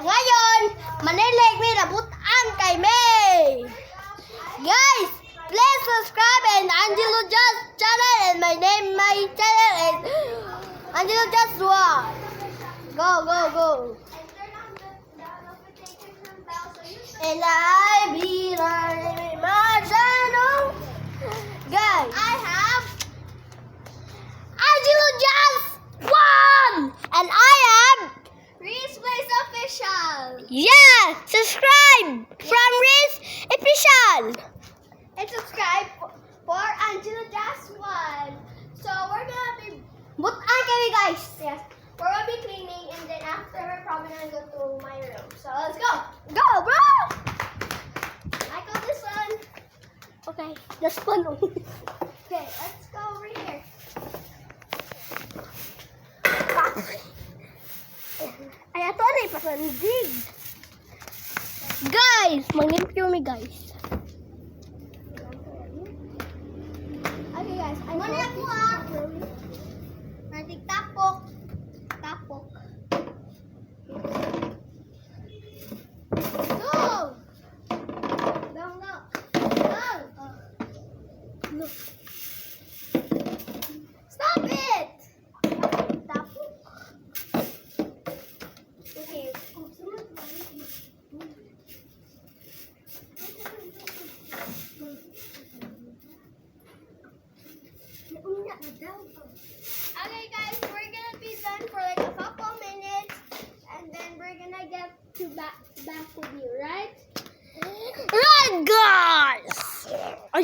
ngayon, manilig may nabutan kay May. Guys, please subscribe and Angelo Just channel and my channel is Angelo Just One. Go, go, go. And I be running my channel. Guys, I have Angelo Just One, and I am Reese Plays Official. Yeah, subscribe from Reese Official. And subscribe for Angelo Just One. So we're gonna be kami guys. Yes. We're gonna be cleaning and then after we're probably gonna go to my room. So let's go. Go, bro! I got this one. Okay, that's fun. Okay, let's go over here. Ay, ato na ipasandig. Guys, mag-limpyo mi guys. Okay guys, I'm gonna go up. Nanti tapok. Tapok. Go! Go, go. Go! No. Stop it! Tapok. Okay. Okay guys, we're gonna be done for like a couple minutes and then we're gonna get to back with you, right? Right guys! Ay,